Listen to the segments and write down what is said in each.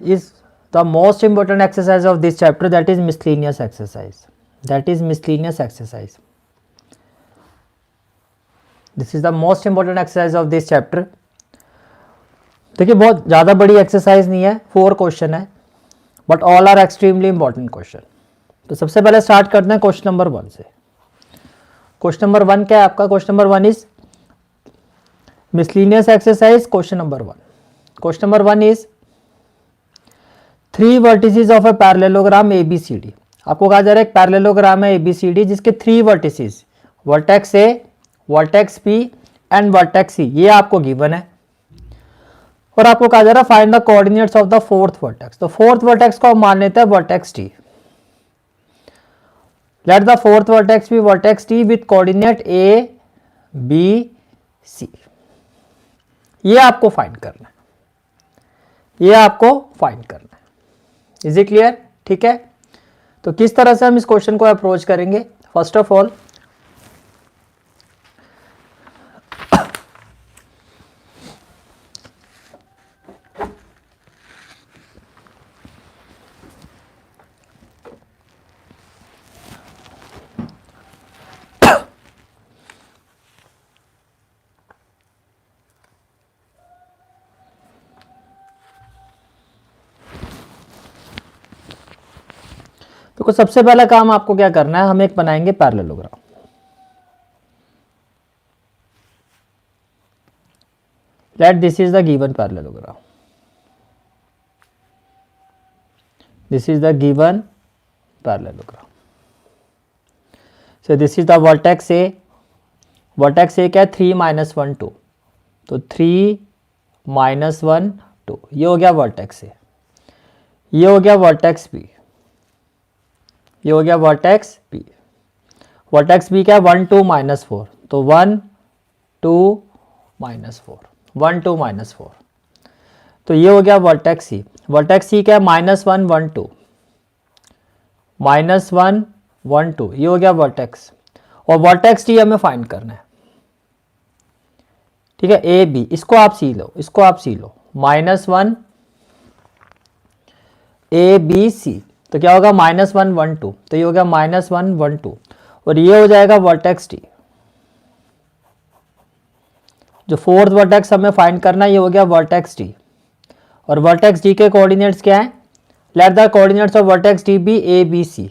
is the most important exercise of this chapter, that is miscellaneous exercise. That is miscellaneous exercise. This is the most important exercise of this chapter. देखिए बहुत ज़्यादा बड़ी exercise नहीं है, 4 question है, but all are extremely important question. तो सबसे पहले स्टार्ट करते हैं क्वेश्चन नंबर 1 से. क्वेश्चन नंबर 1 क्या है आपका? Question number 1 is miscellaneous exercise. Question number 1. Question number 1 is 3 vertices of a parallelogram ABCD. आपको कहा जा रहा है एक पैरेललोग्राम है ABCD जिसके 3 vertices, vertex A, vertex B and vertex C, ये आपको गिवन है. और आपको कहा जा रहा है find the coordinates of the fourth vertex. तो फोर्थ वर्टेक्स को हम मान लेते हैं vertex T. Let the fourth vertex be vertex T with coordinate A, B, C. ये आपको फाइंड करना है, ये आपको फाइंड करना है. Is it clear? ठीक है. तो किस तरह से हम इस क्वेश्चन को अप्रोच करेंगे? फर्स्ट ऑफ ऑल तो सबसे पहला काम आपको क्या करना है, हम एक बनाएंगे parallelogram. Let this is the given parallelogram. This is the given parallelogram. So this is the vertex A. Vertex ए क्या है? 3 - 1 2. तो 3 - 1 2, ये हो गया वर्टेक्स ए. ये हो गया वर्टेक्स बी. ये हो गया वर्टेक्स बी. वर्टेक्स बी क्या है? 1 2 - 4. तो 1 2 -4, 1 2 -4. तो ये हो गया वर्टेक्स सी. वर्टेक्स सी क्या है? -1 1 2, -1 1 2, ये हो गया वर्टेक्स. और वर्टेक्स टी हमें फाइंड करना है. ठीक है. ए बी, इसको आप सी लो, इसको आप सी लो. -1 ए बी सी, तो क्या होगा? -1 1 2. तो ये हो गया -1 1 2. और ये हो जाएगा वर्टेक्स टी. जो फोर्थ वर्टेक्स हमें फाइंड करना है, ये हो गया वर्टेक्स टी. और वर्टेक्स टी के कोऑर्डिनेट्स क्या है? Let the coordinates of vertex T be A B C.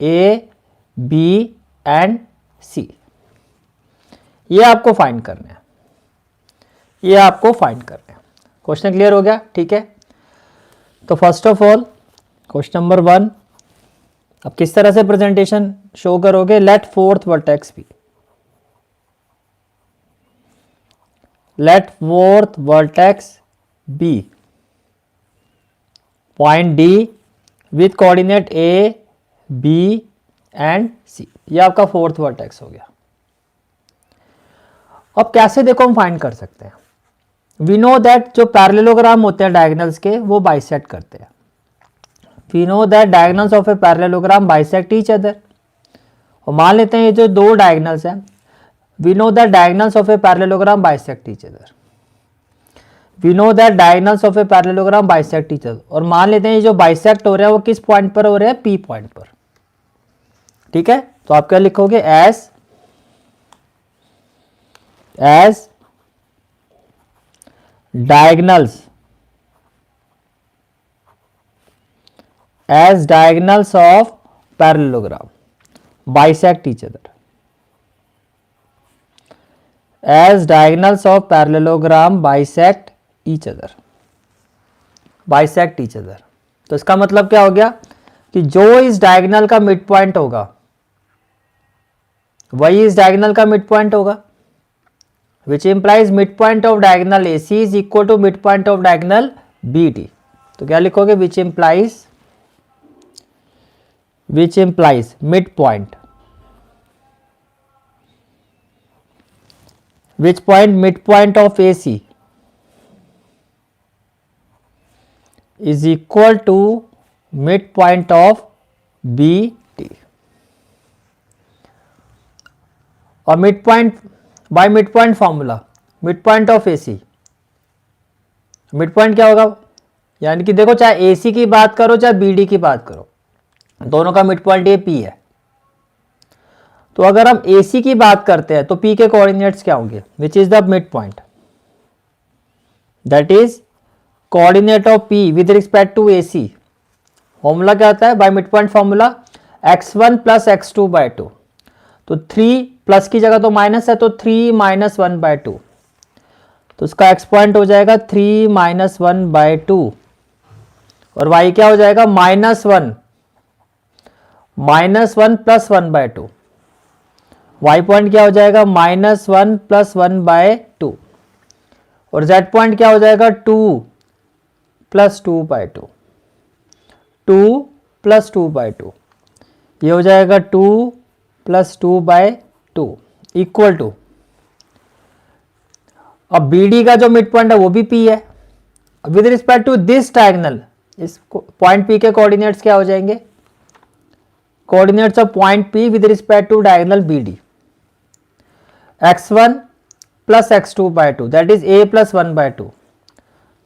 A B and C. ये आपको फाइंड करना है, ये आपको फाइंड करना है. क्वेश्चन क्लियर हो गया? ठीक है. तो first of all question number 1, अब किस तरह से प्रेजेंटेशन शो करोगे? Let fourth vertex be, let fourth vertex be point D with coordinate A B and C. ये आपका फोर्थ वर्टेक्स हो गया. अब कैसे देखो हम फाइंड कर सकते हैं? वी नो दैट जो पैरेललोग्राम होते हैं डायगोनल्स के, वो बाइसेक्ट करते हैं. We know that diagonals of a parallelogram bisect each other. और मान लेते हैं ये जो 2 डायगोनल्स हैं, we know that diagonals of a parallelogram bisect each other. We know that diagonals of a parallelogram bisect each other. और मान लेते हैं ये जो बाइसेक्ट हो रहे हैं वो किस पॉइंट पर हो रहे हैं? P पॉइंट पर. ठीक है. तो आप क्या लिखोगे? as diagonals, as diagonals of parallelogram bisect each other. As diagonals of parallelogram bisect each other. Bisect each other. तो इसका मतलब क्या हो गया कि जो इस डायगोनल का मिड पॉइंट होगा वही इस डायगोनल का मिड पॉइंट होगा. Which implies midpoint of diagonal AC is equal to midpoint of diagonal BD. तो क्या लिखोगे? Which implies midpoint. Which point? Midpoint of AC is equal to midpoint of BD. और midpoint by midpoint formula, midpoint of AC, midpoint क्या होगा? यानी कि देखो चाहे AC की बात करो चाहे BD की बात करो, दोनों का मिड पॉइंट ये P है। तो अगर हम AC की बात करते हैं तो P के कोऑर्डिनेट्स क्या होंगे, which is the mid point, that is coordinate of P with respect to AC। Formula क्या होता है by mid point formula, x1 plus x2 by 2। तो 3 प्लस की जगह तो माइनस है, तो 3 माइनस 1 बाय 2, तो उसका x पॉइंट हो जाएगा 3 माइनस 1 बाय 2, और y क्या हो जाएगा -1 प्लस 1 बाय 2, y पॉइंट क्या हो जाएगा -1 प्लस 1 बाय 2, और z पॉइंट क्या हो जाएगा 2 प्लस 2 बाय 2, 2 प्लस 2 बाय 2, ये हो जाएगा 2 प्लस 2 बाय 2 इक्वल टू, अब BD का जो मिड पॉइंट है वो भी P है, with respect to this diagonal, इस पॉइंट P के कोऑर्डिनेट्स क्या हो जाएंगे, coordinates of point P with respect to diagonal BD, x1 plus x2 by 2 that is a plus 1 by 2,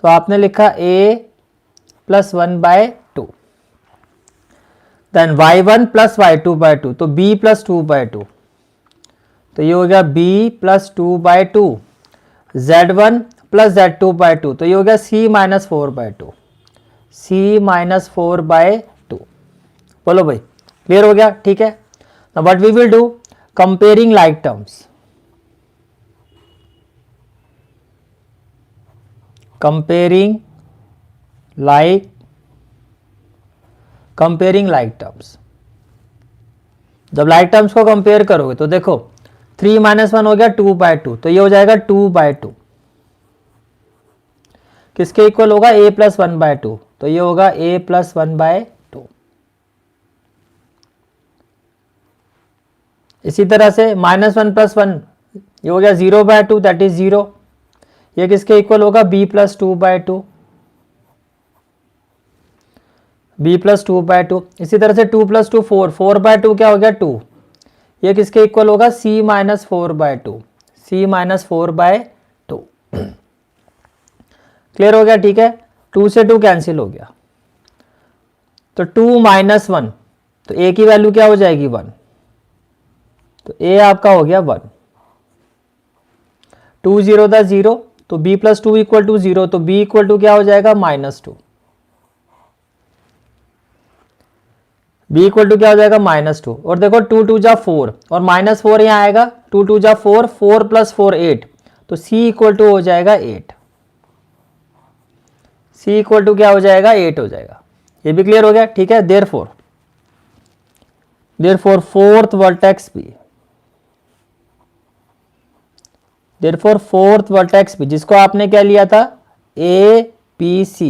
तो आपने लिखा a plus 1 by 2, then y1 plus y2 by 2, तो b plus 2 by 2, तो ये हो गया b plus 2 by 2, z1 plus z2 by 2, तो ये हो गया c minus 4 by 2, c minus 4 by 2। बोलो भाई क्लियर हो गया, ठीक है। Now what we will do, comparing like terms, comparing like terms. जब लाइक टर्म्स को कंपेयर करोगे तो देखो 3 माइनस 1 हो गया 2 बाय 2, तो ये हो जाएगा 2 बाय 2, किसके इक्वल होगा a प्लस 1 बाय 2, तो ये होगा a प्लस 1 बाय 2। इसी तरह से -1 प्लस 1 ये हो गया 0 बाय 2 दैट इज 0, ये किसके इक्वल होगा b plus 2 by 2, b plus 2 by 2। इसी तरह से 2 प्लस 2 4, 4 बाय 2 क्या हो गया 2, ये किसके इक्वल होगा c minus 4 by 2, c minus 4 by 2। Clear हो गया, ठीक है। 2 से 2 कैंसिल हो गया, तो 2 माइनस 1, तो a की वैल्यू क्या हो जाएगी 1, तो a आपका हो गया 1, 2 0 था 0, तो b प्लस 2 इक्वल टू 0, तो b इक्वल टू क्या हो जाएगा -2, b इक्वल टू क्या हो जाएगा -2, और देखो 2 2 जा 4 और -4 यहाँ आएगा, 2 2 जा 4, 4 प्लस 4 8, तो c इक्वल टू हो जाएगा 8, c इक्वल टू क्या हो जाएगा 8 हो जाएगा। ये भी क्लियर हो गया, ठीक है। देयरफॉर फोर्थ वर्टेक्स भी, देयरफॉर फोर्थ वर्टेक्स भी, जिसको आपने क्या लिया था A P C,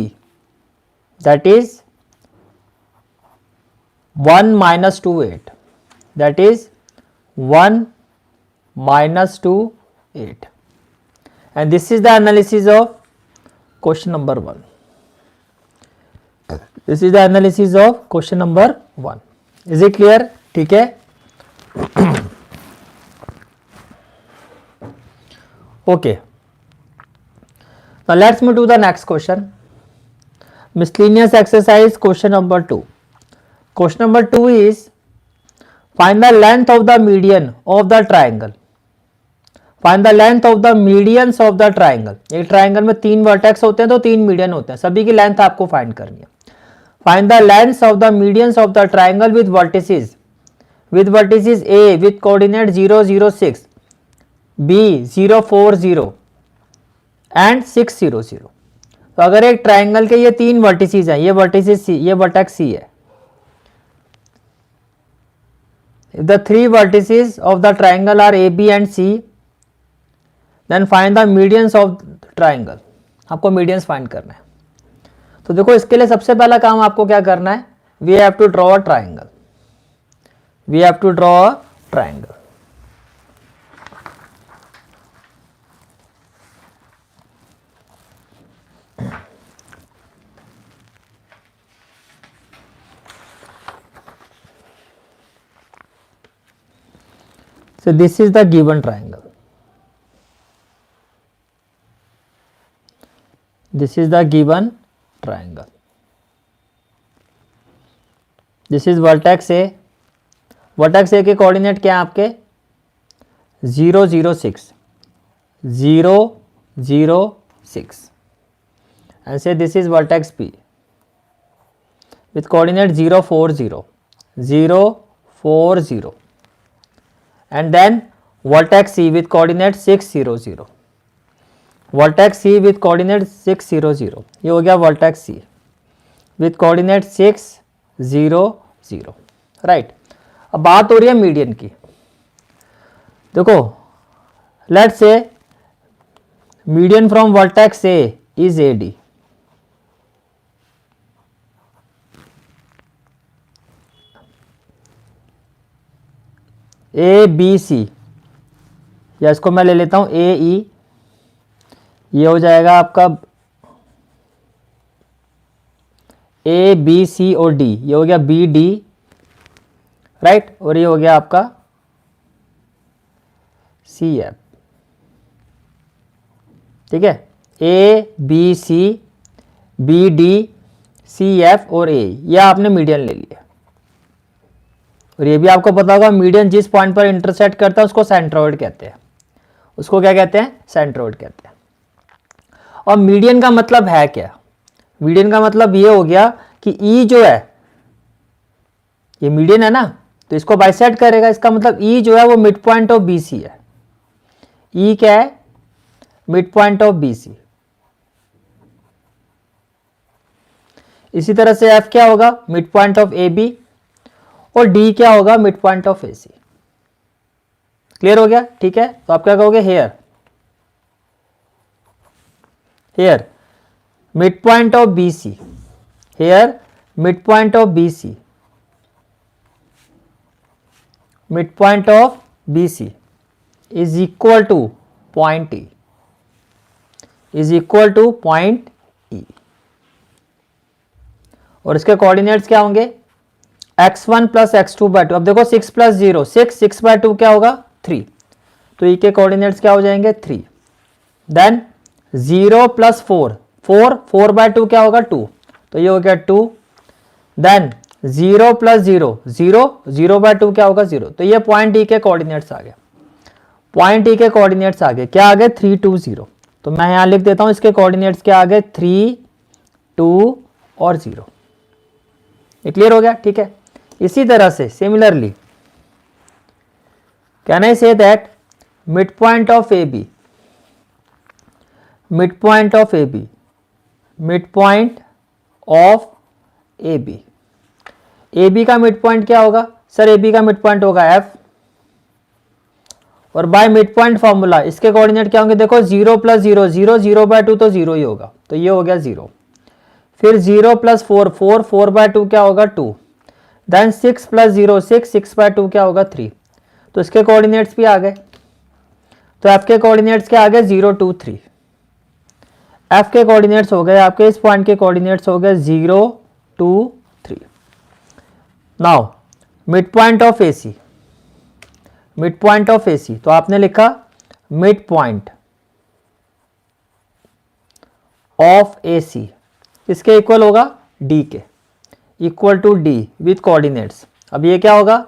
that is 1 minus 2 8, that is 1 minus 2 8, and this is the analysis of question number 1, this is the analysis of question number 1। Is it clear, ठीक है। Okay, now let's move to the next question, miscellaneous exercise question number 2. Question number 2 is find the length of the median of the triangle, find the length of the medians of the triangle। एक triangle में 3 vertex होते हैं तो 3 median होते हैं, सभी की length आपको फाइंड करनी है। Find the length of the medians of the triangle with vertices A with coordinate 0 0 6, B 0 4 0 and 6 0 0। तो अगर एक ट्राइंगल के ये 3 वर्टिसेस हैं, ये वर्टिसेस C, ये वर्टेक्स C है, if the 3 vertices of the triangle are AB and C, then find the medians of the triangle। आपको मीडियंस फाइंड करना है। तो देखो इसके लिए सबसे पहला काम आपको क्या करना है, we have to draw a triangle, we have to draw a triangle. So this is the given triangle, this is the given triangle. This is vertex A. Vertex ए के कोऑर्डिनेट क्या है आपके 0 0 6 0 0 6 and say this is vertex B with coordinate 0 4 0 0 4 0 and then vertex C with coordinate 6 0 0 vertex C with coordinate 6 0 0 ये हो गया vertex C with coordinate 6 0 0 right. अब बात हो रही है मीडियन की। देखो let's say median from vertex A is AD। A B C या इसको मैं ले लेता हूं ए ई, ये हो जाएगा आपका ए बी सी और डी, ये हो गया बी डी राइट, और ये हो गया आपका सी एफ। ठीक है, A B C B D C F और ए, ये आपने मीडियन ले लिया। और ये भी आपको पता होगा मीडियन जिस पॉइंट पर इंटरसेक्ट करता है उसको सेंट्रोइड कहते हैं। उसको क्या कहते हैं? सेंट्रोइड कहते हैं। और मीडियन का मतलब है क्या? मीडियन का मतलब ये हो गया कि ई जो है ये मीडियन है ना, तो इसको बाइसेक्ट करेगा। इसका मतलब ई जो है वो मिड पॉइंट ऑफ बीसी है। ई क्या है? Mid point of BC. इसी तरह से एफ क्या होगा? Mid point of A B, और डी क्या होगा? Mid point of A C. Clear हो गया? ठीक है, तो आप क्या कहोगे? Here here mid point of B C, here mid point of B C, mid point of B C is equal to point E, is equal to point E. और इसके कोऑर्डिनेट्स क्या होंगे? x1 plus x2 by 2। अब देखो 6 plus 0 6, 6 bye 2 क्या होगा? 3। तो ई के कोऑर्डिनेट्स क्या हो जाएंगे? 3। देन 0 प्लस 4 4, 4 बाय 2 क्या होगा? 2। तो ये हो गया 2। देन 0 प्लस 0 0, 0 बाय 2 क्या होगा? 0। तो ये पॉइंट ई के कोऑर्डिनेट्स आ गए। पॉइंट ई के कोऑर्डिनेट्स आ गए, क्या आ गए? 3 2 0। तो मैं यहां लिख देता हूं इसके कोऑर्डिनेट्स क्या आ गए? 3 2 और 0। ये क्लियर हो गया? ठीक है, इसी तरह से similarly can I say that mid point of A B, mid point of A B, mid point of A B. A B का मिड पॉइंट क्या होगा? सर ए बी का मिड पॉइंट होगा एफ, और बाय मिड पॉइंट फॉर्मूला इसके coordinate क्या होंगे? देखो 0 प्लस 0 0, 0 बाय 2 तो 0 ही होगा, तो ये हो गया 0। फिर 0 प्लस 4 4, 4 बाय 2 क्या होगा? 2। देन 6 प्लस 0 6, 6 बाय 2 क्या होगा? 3। तो इसके कोऑर्डिनेट्स भी आ गए। तो एफ के कोऑर्डिनेट्स क्या आ गए? 0 2 3। एफ के कोऑर्डिनेट्स हो गए आपके, इस पॉइंट के कोऑर्डिनेट्स हो गए 0 2 3। Now mid point of A C, mid point of A C, तो आपने लिखा mid point of A C इसके इक्वल होगा डी के, equal to D with coordinates. अब ये क्या होगा?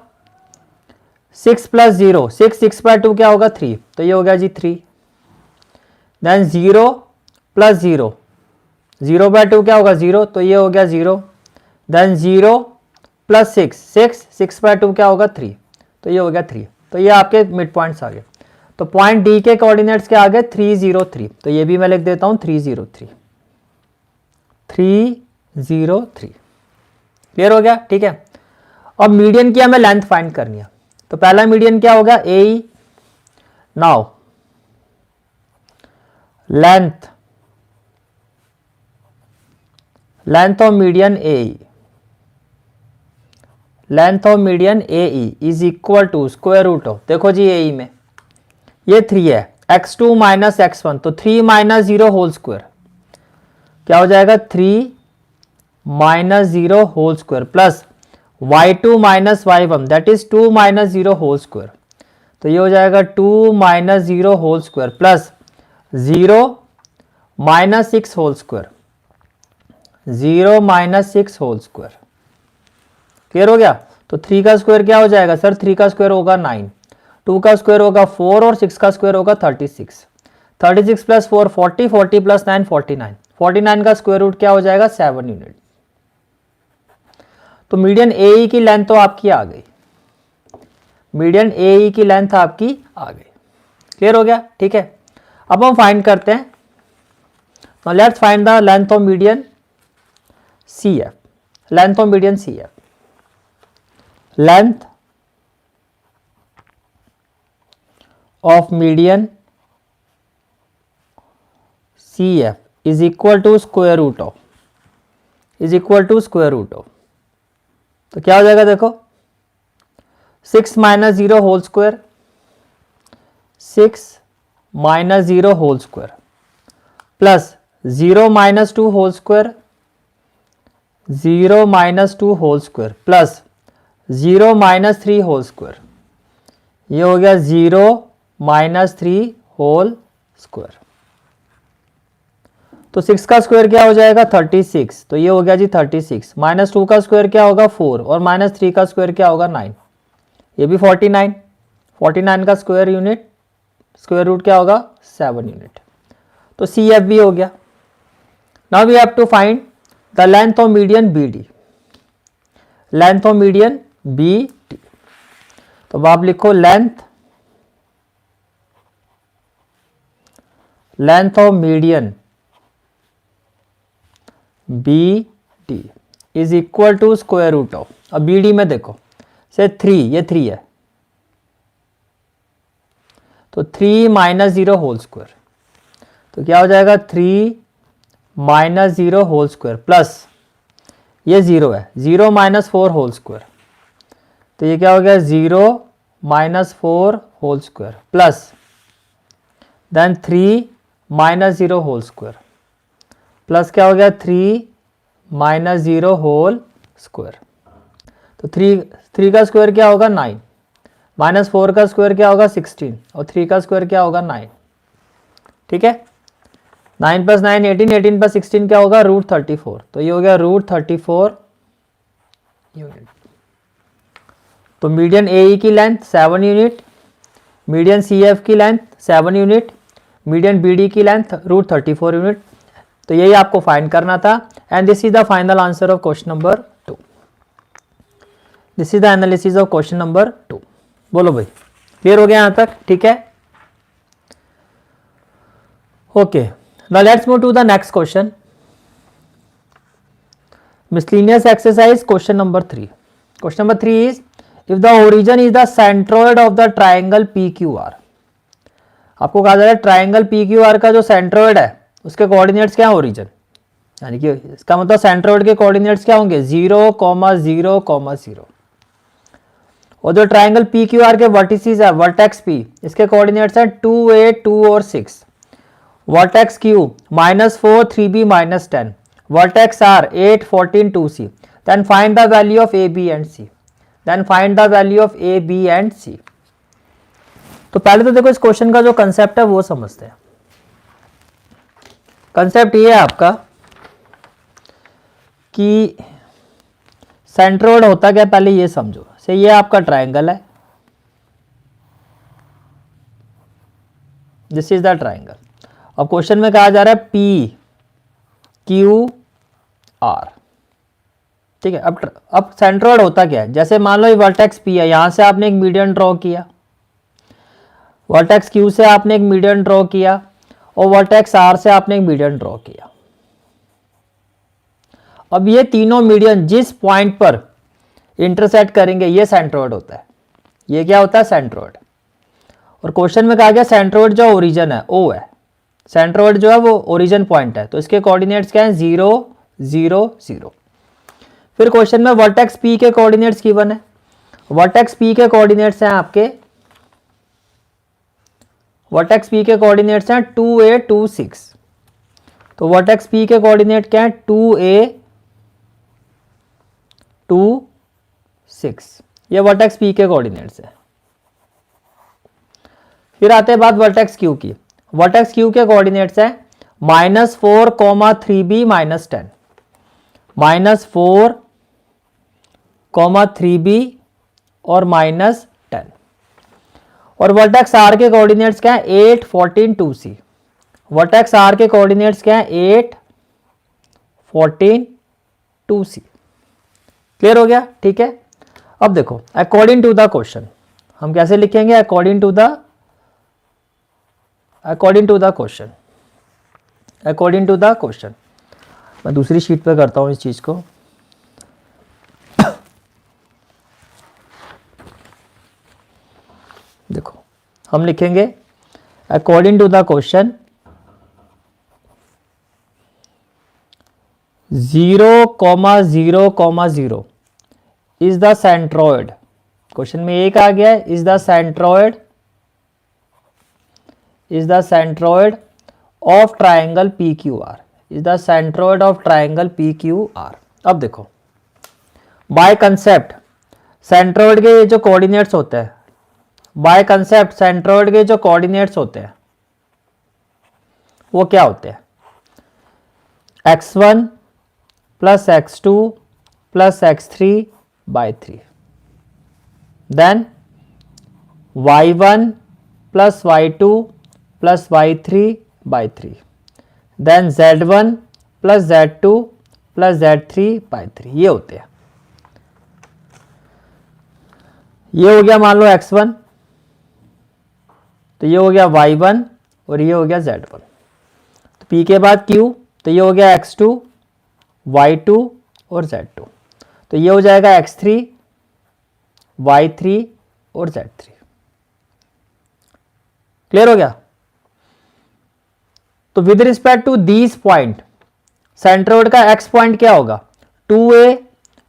6 प्लस 0 6, 6 बाय 2 क्या होगा? 3। तो ये हो गया जी 3। देन 0 प्लस 0 0 बाय 2 क्या होगा? 0। तो ये हो गया 0। देन 0 प्लस 6 6, 6 बाय 2 क्या होगा? 3। तो ये हो गया 3। तो ये आपके मिड पॉइंट्स आ गए। तो पॉइंट डी के कोऑर्डिनेट्स क्या आ गए? 3 0 3। तो ये भी मैं लिख देता हूं 3 0 3, 3 0 3। क्लियर हो गया? ठीक है, अब मीडियन की हमें लेंथ फाइंड करनी है। तो पहला मीडियन क्या होगा? A E. Now length, length of median A E, length of median A E is equal to square root of, देखो जी ए ई में ये 3 है, x2 माइनस x1, तो 3 माइनस 0 होल स्क्वायर क्या हो जाएगा? 3 minus 0 whole square plus y2 minus y1 that is 2 minus 0 whole square. तो ये हो जाएगा 2 minus 0 whole square plus 0 minus 6 whole square 0 minus 6 whole square. Clear हो गया? तो 3 का स्क्वायर क्या हो जाएगा सर? 3 का स्क्वायर होगा 9, 2 का स्क्वायर होगा 4 और 6 का स्क्वायर होगा 36। 36 प्लस 4 40, 40 प्लस 9 49, 49 का स्क्वायर रूट क्या हो जाएगा? 7 यूनिट। तो मीडियन ए की लेंथ तो आपकी आ गई, मीडियन ए की लेंथ आपकी आ गई। क्लियर हो गया? ठीक है, अब हम फाइंड करते हैं। Now let's find the length of median C F. Length of median C F, length of median C F is equal to square root of, is equal to square root of, तो क्या हो जाएगा देखो, 6 minus 0 whole square, 6 minus 0 whole square plus 0 minus 2 whole square, 0 minus 2 whole square plus 0 minus 3 whole square, ये हो गया 0 minus 3 whole square. तो 6 का स्क्वायर क्या हो जाएगा? 36, तो ये हो गया जी 36। माइनस 2 का स्क्वायर क्या होगा? 4 और माइनस 3 का स्क्वायर क्या होगा? 9, ये भी 49। 49 का स्क्वायर यूनिट, स्क्वायर रूट क्या होगा? 7 यूनिट। तो सी एफ भी हो गया। Now we have to find the length of median B D, length of median B D. तो अब आप लिखो length of median B D is equal to square root of, अब बी डी में देखो से 3, ये 3 है, तो 3 माइनस 0 होल स्क्वायर, तो क्या हो जाएगा? 3 माइनस 0 होल स्क्वायर प्लस ये 0 है, 0 माइनस 4 होल स्क्वायर, तो ये क्या हो गया? 0 minus 4 whole square plus then 3 minus 0 whole square plus क्या हो गया? 3 माइनस 0 होल स्क्वायर। तो 3 का स्क्वायर क्या होगा? 9, माइनस 4 का स्क्वायर क्या होगा? 16 और 3 का स्क्वायर क्या होगा? 9। ठीक है, 9 प्लस 9 18, 18 प्लस 16 क्या होगा? रूट 34, तो ये हो गया रूट 34 यूनिट। तो मीडियन ए की length 7 unit, median C F की length 7 unit, median B D की लेंथ रूट 34 यूनिट। तो यही आपको फाइंड करना था and this is the final answer of question number 2। This is the analysis of question number 2। बोलो भाई, क्लियर हो गया यहां तक? ठीक है, okay. Now let's move to the next question, miscellaneous exercise question number 3. Question number 3 is, if the origin is the centroid of the triangle PQR, आपको कहा जा रहा है ट्राइंगल PQR का जो सेंट्रोइड है उसके कोऑर्डिनेट्स क्या है? ओरिजिन, यानी कि इसका मतलब सेंट्रोइड के कोऑर्डिनेट्स क्या होंगे? 0, 0, 0। और जो ट्राइंगल PQR के वर्टिसेस है, वर्टेक्स P, इसके कोऑर्डिनेट्स हैं 2, 8, 2 और 6। Vertex Q -4, 3B -10, vertex R 8, 14, 2C। Then find the value of A, B and C, then find the value of A, B and C। तो पहले तो देखो इस क्वेश्चन का जो कंसेप्ट है वो समझते हैं। कंसेप्ट ये है आपका कि सेंट्रोइड होता क्या, पहले ये समझो। से ये आपका ट्राइंगल है, दिस इज द ट्राइंगल। अब क्वेश्चन में कहा जा रहा है P Q R, ठीक है। अब सेंट्रोइड होता क्या है? जैसे मान लो ये वर्टेक्स P है, यहां से आपने एक मीडियन ड्रॉ किया, वर्टेक्स Q से आपने एक मीडियन ड्रॉ किया और वर्टेक्स R से आपने एक मीडियन ड्रॉ किया। अब ये तीनों मीडियन जिस पॉइंट पर इंटरसेक्ट करेंगे ये सेंट्रोइड होता है। ये क्या होता है? सेंट्रोइड। और क्वेश्चन में कहा गया सेंट्रोइड जो ओरिजिन है O है, सेंट्रोइड जो है वो ओरिजिन पॉइंट है, तो इसके कोऑर्डिनेट्स क्या है? 0, 0, 0। फिर क्वेश्चन में वर्टेक्स P के कोऑर्डिनेट्स गिवन है, वर्टेक्स P के कोऑर्डिनेट्स हैं आपके, वर्टेक्स P के कोऑर्डिनेट्स हैं 2a 2 6। तो वर्टेक्स P के कोऑर्डिनेट क्या है? 2a 2 6, ये वर्टेक्स P के कोऑर्डिनेट्स है। फिर आते हैं बात वर्टेक्स Q की, वर्टेक्स Q के कोऑर्डिनेट्स है -4, 3b -10। -4, 3b और -10। और वर्टेक्स आर के कोऑर्डिनेट्स क्या है? 8, 14, 2c। वर्टेक्स आर के कोऑर्डिनेट्स क्या है? 8, 14, 2c। क्लियर हो गया? ठीक है। अब देखो अकॉर्डिंग टू द क्वेश्चन हम कैसे लिखेंगे? अकॉर्डिंग टू द क्वेश्चन मैं दूसरी शीट पे करता हूं इस चीज को। देखो हम लिखेंगे according to the question 0,0,0 is the centroid. Question में एक आ गया है, is the centroid of triangle P Q R. Is the centroid of triangle P Q R. अब देखो बाय कंसेप्ट सेंट्रॉइड के जो कोऑर्डिनेट्स होते हैं, वो क्या होते हैं? x1 plus x2 plus x3 by 3, then y1 plus y2 plus y3 by 3, then z1 plus z2 plus z3 by 3। ये होते हैं। ये हो गया मान लो x1, तो ये हो गया y1 और ये हो गया z1। तो p के बाद q, तो ये हो गया x2, y2 और z2। तो ये हो जाएगा x3, y3 और z3। क्लियर हो गया? तो with respect to these point centroid का x पॉइंट क्या होगा? 2a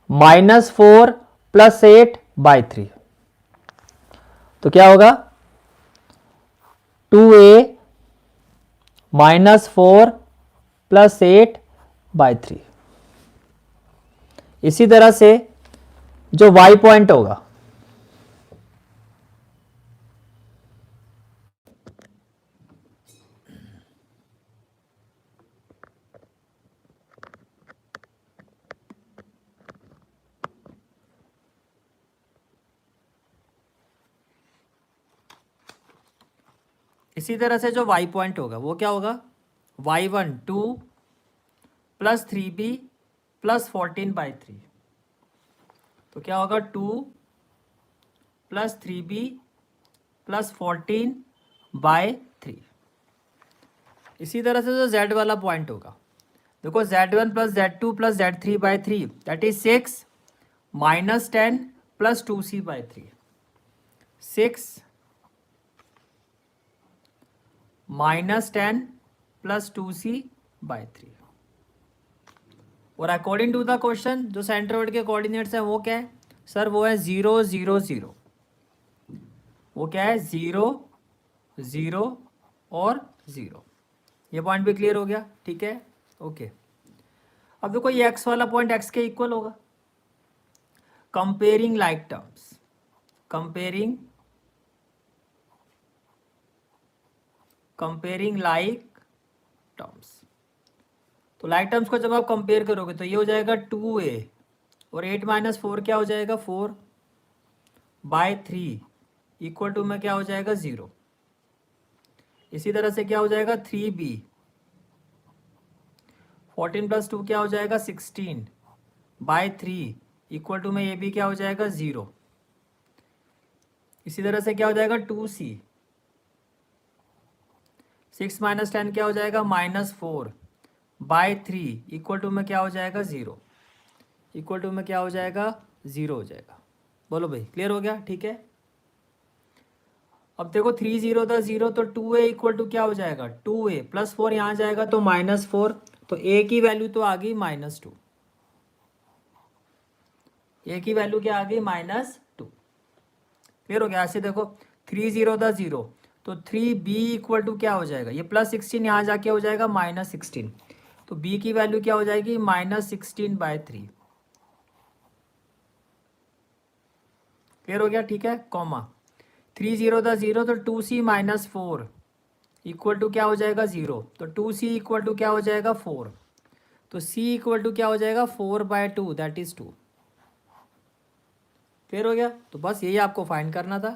-4 plus 8 bye 3। तो क्या होगा? 2a -4 plus 8 bye 3। इसी तरह से जो y पॉइंट होगा, वो क्या होगा? y1 2 plus 3b plus 14 by 3। तो क्या होगा? 2 प्लस 3b प्लस 14 बाय 3। इसी तरह से जो z वाला पॉइंट होगा, देखो z1 plus z2 plus z3 by 3 that is 6 minus 10 plus 2c by 3। 6 minus 10 plus 2c by 3। और अकॉर्डिंग टू द क्वेश्चन जो सेंट्रॉइड के कोऑर्डिनेट्स है वो क्या है? सर वो है 0, 0, 0। वो क्या है? 0, 0 और 0। ये पॉइंट भी क्लियर हो गया? ठीक है, ओके। अब देखो ये x वाला पॉइंट x के इक्वल होगा। Comparing like terms, comparing like terms. तो लाइक टर्म्स को जब आप कंपेयर करोगे तो ये हो जाएगा 2a और 8 माइनस 4 क्या हो जाएगा? 4 बाय 3 इक्वल टू में क्या हो जाएगा? 0। इसी तरह से क्या हो जाएगा? 3b 14 प्लस 2 क्या हो जाएगा? 16 बाय 3 इक्वल टू में ये भी क्या हो जाएगा? 0। इसी तरह से क्या हो जाएगा? 2c 6 माइनस 10 क्या हो जाएगा? -4 बाय 3 इक्वल टू में क्या हो जाएगा? 0। इक्वल टू में क्या हो जाएगा? 0 हो जाएगा। बोलो भाई, क्लियर हो गया? ठीक है। अब देखो 3 0 था 0, तो 2a इक्वल टू क्या हो जाएगा? 2a प्लस 4 यहाँ जाएगा तो -4, तो a की वैल्यू तो आ गई -2। a की वैल्यू क्या आ गई? -2। क्लियर हो गया? ऐसे देखो 3 0 था 0, तो 3b इक्वल टू क्या हो जाएगा? ये प्लस 16 यहाँ जाके हो जाएगा -16, तो b की वैल्यू क्या हो जाएगी? -16 बाय 3। क्लियर हो गया? ठीक है, कॉमा 3 0 था 0, तो 2c माइनस 4 इक्वल टू क्या हो जाएगा? 0। तो 2c इक्वल टू क्या हो जाएगा? 4। तो सी इक्वल टू क्या हो जाएगा 4/2 दैट इज 2। क्लियर हो गया। तो बस यही आपको फाइंड करना था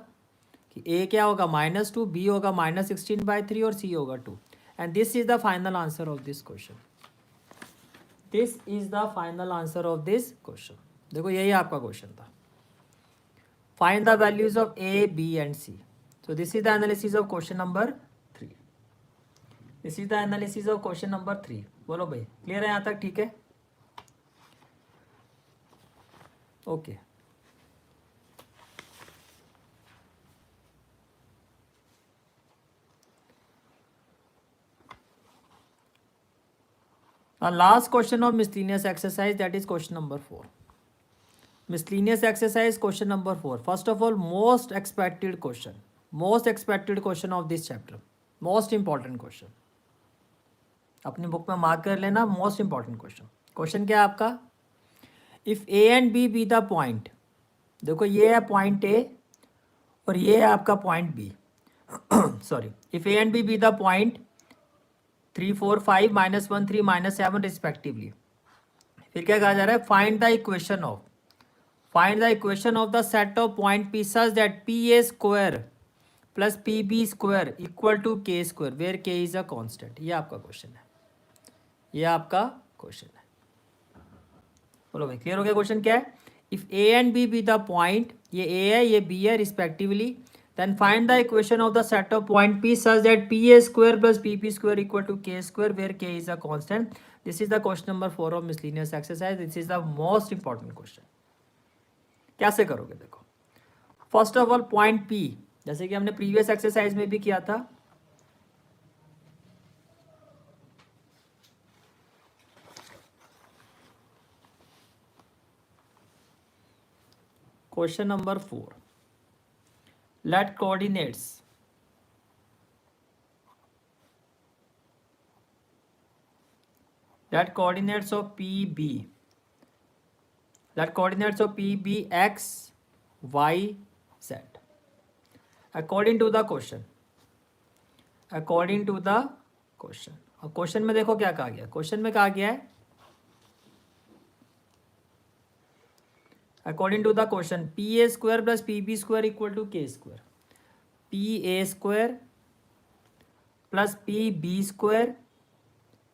कि ए क्या होगा -2, बी होगा -16/3 और सी होगा 2। And this is the final answer of this question. This is the final answer of this question. देखो यही आपका क्वेश्चन था। Find the values of A B and C. So this is the analysis of question number 3. This is the analysis of question number 3. बोलो भाई clear है यहाँ तक? ठीक है, okay. Last question of miscellaneous exercise, that is question number 4. Miscellaneous exercise question number 4. First of all, most expected question of this chapter, most important question. अपनी book में mark कर लेना, मोस्ट इंपॉर्टेंट क्वेश्चन। क्वेश्चन क्या है आपका? If A and B be the point, देखो ये है पॉइंट ए और ये है आपका point B. Sorry, if A and B be the point 3, 4, 5, -1, 3, -7 respectively. फिर क्या कहा जा रहा है? Find the equation of the set of point P such that P A square plus P B square equal to K square where K is a constant. ये आपका question है, ये आपका क्वेश्चन है। बोलो भाई क्लियर हो गया? क्वेश्चन क्या है? If A and B be the point, ये ए है ये बी है respectively, then find the equation of the set of point P such that PA square plus PP square equal to K square where K is a constant. This is the question number 4 of miscellaneous exercise. This is the most important question. कैसे करोगे? देखो first of all point P, जैसे कि हमने previous exercise में भी किया था, question number 4, let coordinates of PB, let coordinates of PB x, y, z according to the question, और क्वेश्चन में देखो क्या कहा गया? क्वेश्चन में कहा गया है according to the question P A square plus P B square equal to K square, P A square plus P B square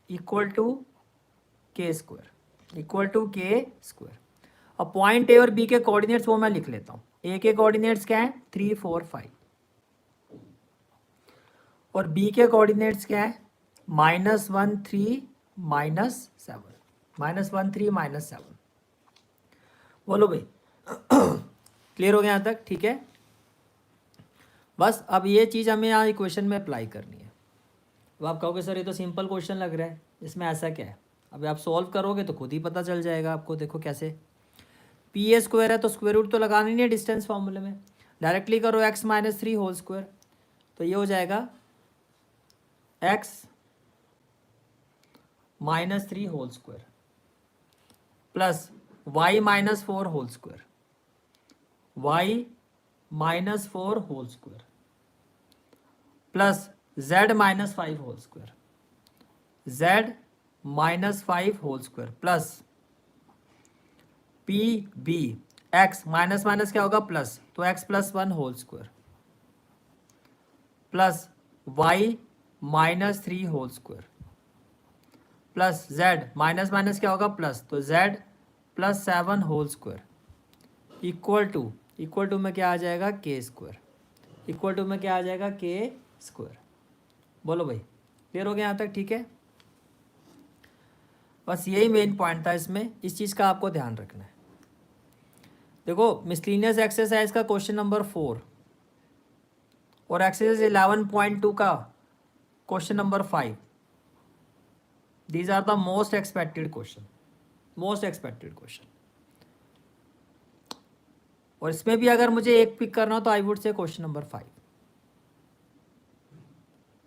equal to K square अब पॉइंट ए और बी के कोऑर्डिनेट्स वो मैं लिख लेता हूँ। ए के कोऑर्डिनेट्स क्या है? 3, 4, 5 और बी के कोऑर्डिनेट्स क्या है? -1, 3, -7। बोलो भाई क्लियर हो गया यहाँ तक? ठीक है, बस अब ये चीज़ हमें यहाँ इक्वेशन में अप्लाई करनी है। अब आप कहोगे सर ये तो सिंपल क्वेश्चन लग रहा है, इसमें ऐसा क्या है? अभी आप सॉल्व करोगे तो खुद ही पता चल जाएगा आपको। देखो कैसे, पी ए स्क्वायर है तो स्क्वायर रूट तो लगाना नहीं है डिस्टेंस फॉर्मूले में, डायरेक्टली करो x - 3 होल स्क्वायर, तो ये हो जाएगा x - 3 whole square plus y - 4 whole square, plus z - 5 whole square, plus P B X minus minus क्या होगा? प्लस, तो x + 1 whole square plus y - 3 whole square plus z minus minus क्या होगा? Plus, तो z + 7 whole square equal to में क्या आ जाएगा? के स्क्वायर, बोलो भाई क्लियर हो गया यहाँ तक? ठीक है, बस यही मेन पॉइंट था इसमें, इस चीज़ का आपको ध्यान रखना है। देखो मिसलिनियस एक्सरसाइज का क्वेश्चन नंबर 4 और एक्सरसाइज 11.2 का question number 5, these are the most expected question. और इसमें भी अगर मुझे एक पिक करना हो तो I would say question number 5।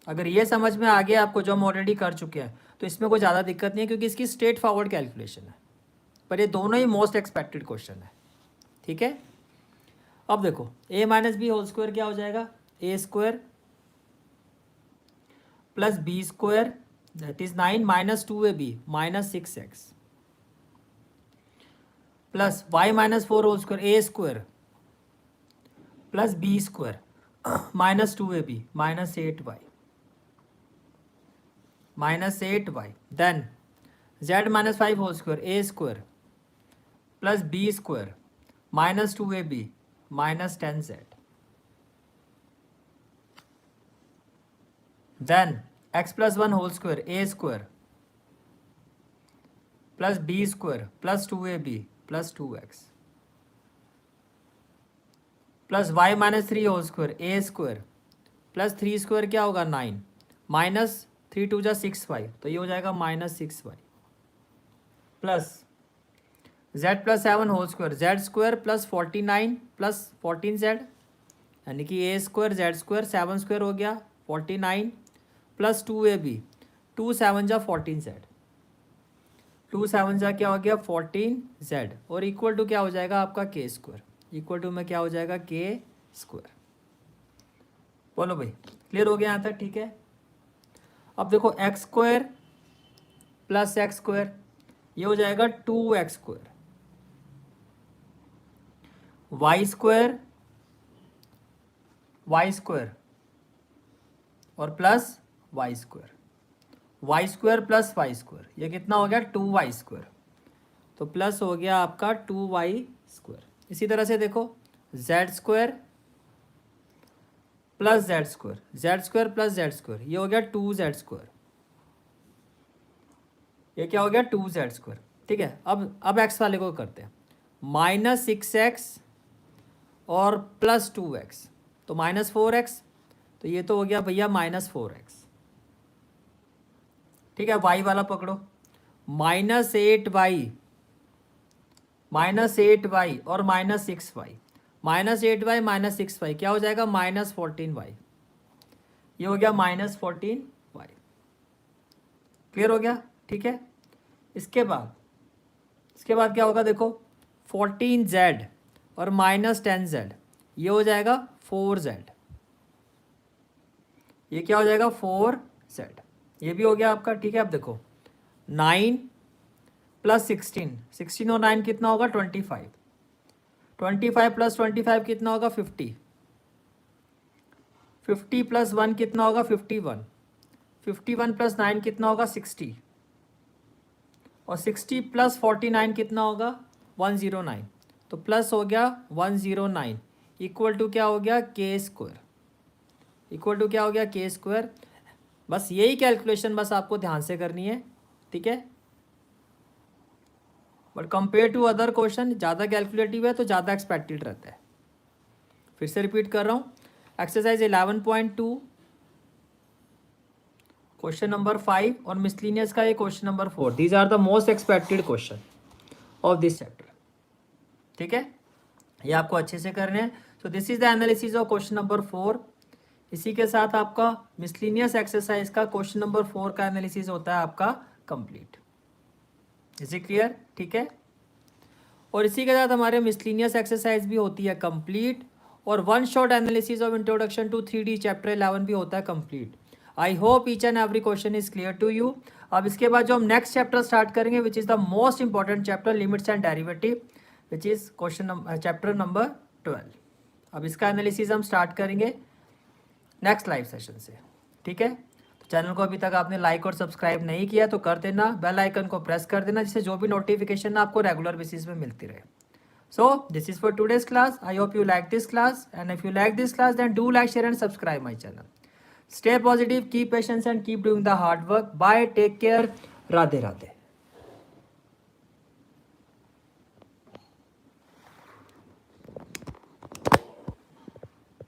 अगर ये समझ में आ गया आपको जो हम ऑलरेडी कर चुके हैं तो इसमें कोई ज़्यादा दिक्कत नहीं है, क्योंकि इसकी स्ट्रेट फॉरवर्ड कैलकुलेशन है, पर ये दोनों ही मोस्ट एक्सपेक्टेड क्वेश्चन है। ठीक है, अब देखो a - b होल स्क्वायर क्या हो जाएगा? a square plus B square that is 9 minus 2ab minus 6x plus y minus 4 whole square A square plus B square minus 2ab minus 8y minus 8y then z minus 5 whole square A square plus B square minus 2ab minus 10z then x plus 1 whole square a square plus b square plus 2ab plus 2x plus y minus 3 whole square a square plus 3 square क्या होगा 9 minus 3 2 जा 6y तो ये हो जाएगा minus 6y plus z plus 7 whole square z square plus 49 plus 14z यानी कि a square z square 7 square हो गया 49 प्लस 2ab 2 7 जा 14z 2 7 जा क्या हो गया 14z और इक्वल टू क्या हो जाएगा आपका k स्क्वायर इक्वल टू में क्या हो जाएगा k स्क्वायर। बोलो भाई क्लियर हो गया यहाँ तक? ठीक है। अब देखो X square plus X square ये हो जाएगा 2x स्क्वायर वाई स्क्वायर और plus Y square plus Y square ये कितना हो गया 2y स्क्वायर तो प्लस हो गया आपका 2y स्क्वायर। इसी तरह से देखो z square plus z square plus z square ये हो गया 2z स्क्वायर ये क्या हो गया 2z स्क्वायर। ठीक है। अब x वाले को करते हैं माइनस 6x और प्लस 2x तो माइनस 4x तो ये तो हो गया भैया माइनस 4x। ठीक है। y वाला पकड़ो माइनस 8y और minus 6y minus 8y minus 6y क्या हो जाएगा माइनस 14y ये हो गया माइनस 14y। क्लियर हो गया? ठीक है। इसके बाद क्या होगा देखो 14z और माइनस 10z ये हो जाएगा 4z ये क्या हो जाएगा 4z ये भी हो गया आपका। ठीक है। अब देखो 9 प्लस 16 और 9 कितना होगा 25 प्लस 25 कितना होगा 50 प्लस 1 कितना होगा 51 प्लस 9 कितना होगा 60 और 60 प्लस 49 कितना होगा 109 तो प्लस हो गया 109 इक्वल टू क्या हो गया k स्क्वायर बस यही कैलकुलेशन बस आपको ध्यान से करनी है। ठीक है। But compare to other question ज़्यादा कैलकुलेटिव है तो ज़्यादा एक्सपेक्टेड रहता है। फिर से रिपीट कर रहा हूँ एक्सरसाइज 11.2 क्वेश्चन नंबर 5 और मिसलिनियस का ये question number 4 these are the most expected question of this chapter. ठीक है। ये आपको अच्छे से करने हैं। So this is the analysis of question number 4। इसी के साथ आपका मिसलिनियस एक्सरसाइज का क्वेश्चन नंबर 4 का एनालिसिस होता है आपका कंप्लीट। Is it clear? ठीक है। और इसी के साथ हमारे मिसलिनियस एक्सरसाइज भी होती है कंप्लीट और one shot analysis of introduction to 3D chapter 11 भी होता है complete. I hope each and every question is clear to you. अब इसके बाद जो हम नेक्स्ट चैप्टर स्टार्ट करेंगे which is the most important chapter limits and derivative which is chapter number 12। अब इसका एनालिसिस हम स्टार्ट करेंगे नेक्स्ट लाइव सेशन से। ठीक है। तो चैनल को अभी तक आपने लाइक और सब्सक्राइब नहीं किया तो कर देना, बेल आइकन को प्रेस कर देना जिससे जो भी नोटिफिकेशन आपको रेगुलर बेसिस में मिलती रहे। So this is for today's class. I hope you like this class and if you like this class then do like share and subscribe my channel. Stay positive, keep patience and keep doing the hard work. Bye, take care, Radhe Radhe.